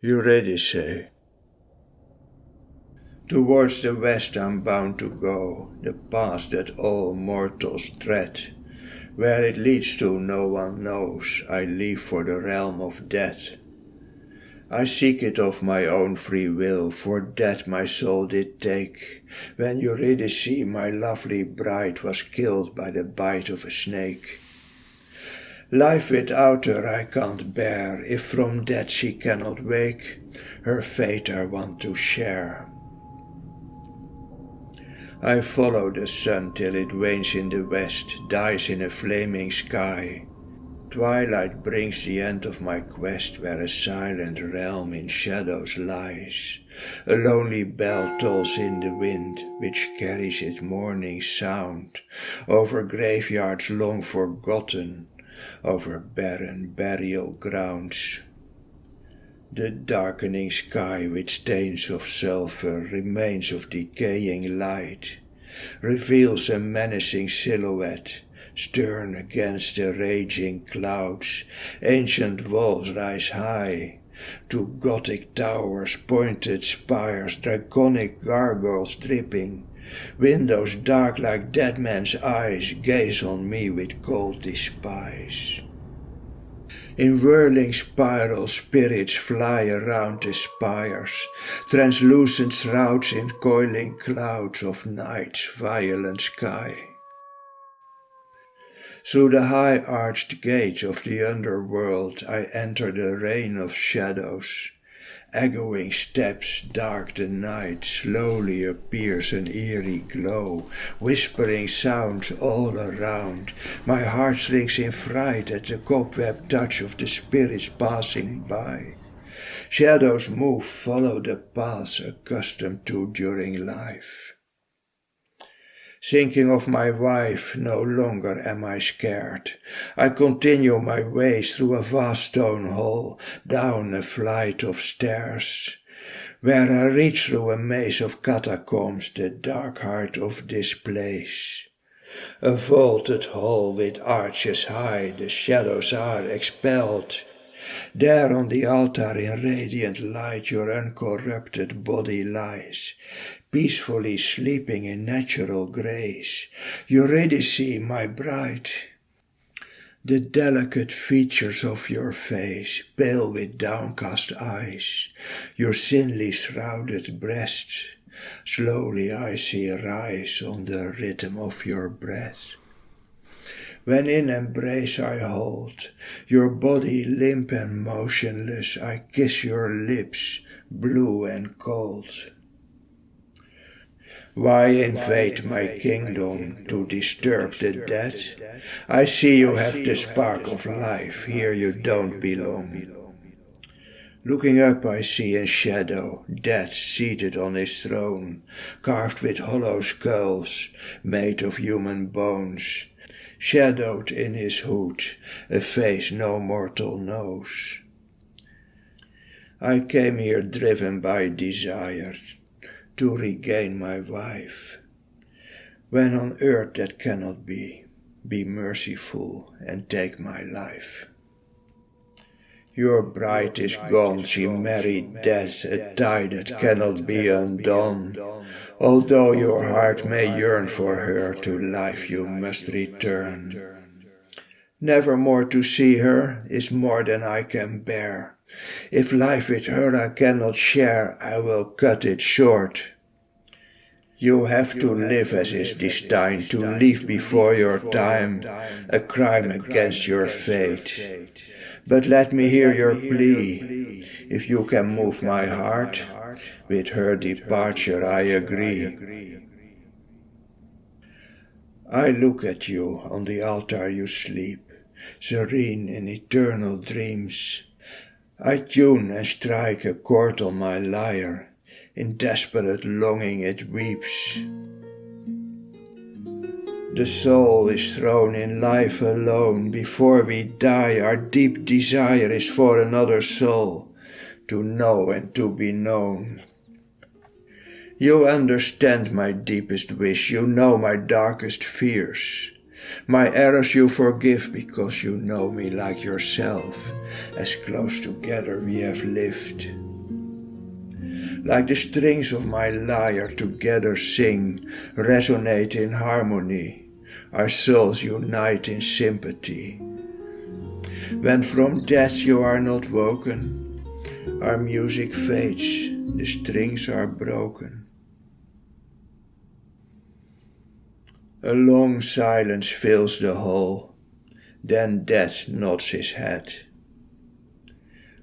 Euridice. Towards the west I'm bound to go, the path that all mortals tread. Where it leads to no one knows, I leave for the realm of death. I seek it of my own free will, for that my soul did take, when Euridice, my lovely bride, was killed by the bite of a snake. Life without her I can't bear, if from death she cannot wake, her fate I want to share. I follow the sun till it wanes in the west, dies in a flaming sky. Twilight brings the end of my quest, where a silent realm in shadows lies. A lonely bell tolls in the wind, which carries its morning sound, over graveyards long forgotten, over barren burial grounds. The darkening sky with stains of sulphur, remains of decaying light, reveals a menacing silhouette, stern against the raging clouds. Ancient walls rise high, to Gothic towers, pointed spires, draconic gargoyles dripping. Windows dark like dead men's eyes gaze on me with cold despise. In whirling spirals spirits fly around the spires, translucent shrouds in coiling clouds of night's violent sky. Through the high arched gates of the underworld I enter the reign of shadows. Echoing steps dark the night, slowly appears an eerie glow, whispering sounds all around. My heart shrinks in fright at the cobweb touch of the spirits passing by. Shadows move, follow the paths accustomed to during life. Thinking of my wife, no longer am I scared. I continue my way through a vast stone hall, down a flight of stairs, where I reach through a maze of catacombs, the dark heart of this place. A vaulted hall with arches high, the shadows are expelled. There on the altar in radiant light your uncorrupted body lies, peacefully sleeping in natural grace. Euridice, my bride. The delicate features of your face, pale with downcast eyes, your thinly shrouded breasts, slowly I see rise on the rhythm of your breath. When in embrace I hold, your body limp and motionless, I kiss your lips, blue and cold. Why invade my kingdom to disturb the dead? I see you have the spark of life, here you don't belong. Looking up I see in shadow, death seated on his throne, carved with hollow skulls, made of human bones. Shadowed in his hood, a face no mortal knows. I came here driven by desire, to regain my wife. When on earth that cannot be merciful and take my life. Your bride is gone, she married death, a tie that cannot be undone. Although your heart may yearn for her, to life you must return. Never more to see her is more than I can bear. If life with her I cannot share, I will cut it short. You have to live as is destined, to leave before your time, a crime against your fate. But let me hear your plea. If you can move my heart, with her departure I agree. I look at you, on the altar you sleep, serene in eternal dreams. I tune and strike a chord on my lyre, in desperate longing it weeps. The soul is thrown in life alone. Before we die, our deep desire is for another soul, to know and to be known. You understand my deepest wish, you know my darkest fears. My errors you forgive because you know me like yourself, as close together we have lived. Like the strings of my lyre together sing, resonate in harmony, our souls unite in sympathy. When from death you are not woken, our music fades, the strings are broken. A long silence fills the hall, then death nods his head.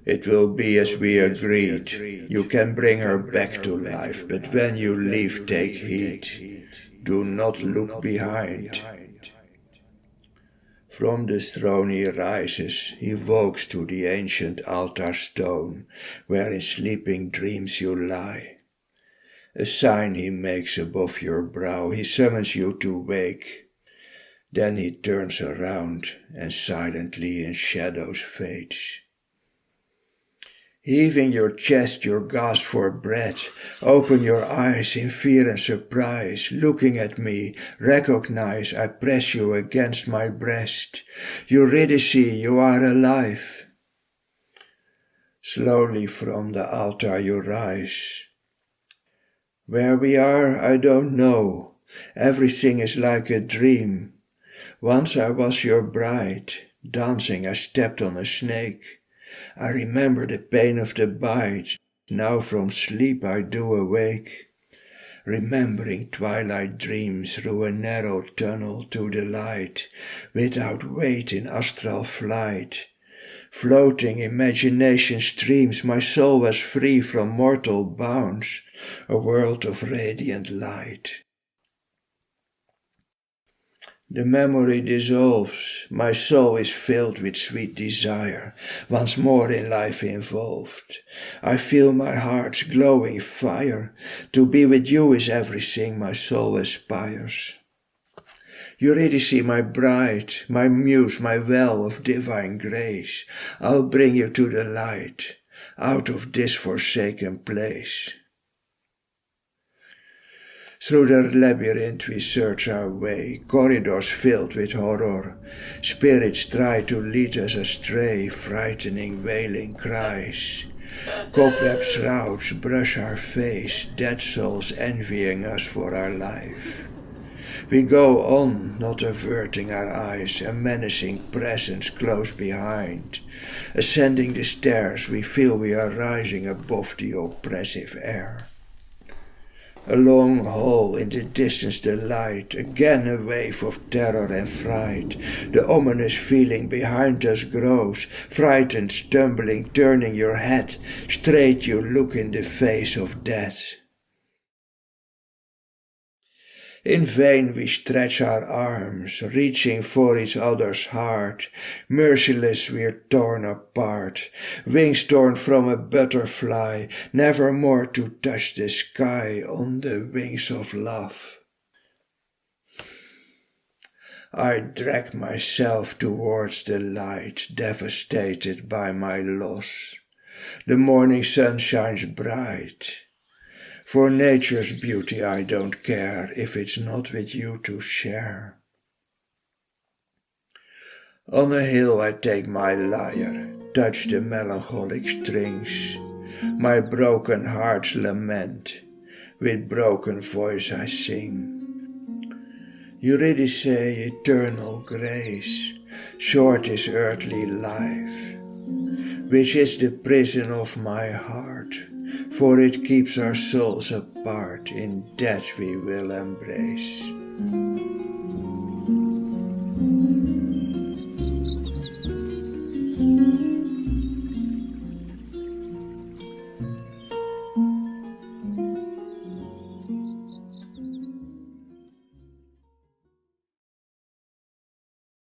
It will be as we agreed, you can bring her back to life, but when you leave take heed, do not look behind. From the throne he rises, he walks to the ancient altar stone, where in sleeping dreams you lie. A sign he makes above your brow, he summons you to wake. Then he turns around and silently in shadows fades. Heaving your chest, your gasp for breath, open your eyes in fear and surprise, looking at me, recognize I press you against my breast. Euridice, you are alive. Slowly from the altar you rise. Where we are, I don't know. Everything is like a dream. Once I was your bride. Dancing, I stepped on a snake. I remember the pain of the bite. Now from sleep I do awake. Remembering twilight dreams through a narrow tunnel to the light, without weight in astral flight. Floating imagination streams, my soul was free from mortal bounds, a world of radiant light. The memory dissolves, my soul is filled with sweet desire, once more in life involved. I feel my heart's glowing fire, to be with you is everything my soul aspires. Euridice, my bride, my muse, my well of divine grace, I'll bring you to the light, out of this forsaken place. Through the labyrinth we search our way, corridors filled with horror. Spirits try to lead us astray, frightening, wailing cries. Cobweb shrouds brush our face, dead souls envying us for our life. We go on, not averting our eyes, a menacing presence close behind. Ascending the stairs, we feel we are rising above the oppressive air. A long hall, in the distance the light, again a wave of terror and fright. The ominous feeling behind us grows, frightened, stumbling, turning your head. Straight you look in the face of death. In vain we stretch our arms, reaching for each other's heart. Merciless we're torn apart, wings torn from a butterfly, never more to touch the sky on the wings of love. I drag myself towards the light, devastated by my loss. The morning sun shines bright. For nature's beauty I don't care if it's not with you to share. On a hill I take my lyre, touch the melancholic strings, my broken heart's lament, with broken voice I sing. Euridice, eternal grace, short is earthly life, which is the prison of my heart, for it keeps our souls apart, in death we will embrace.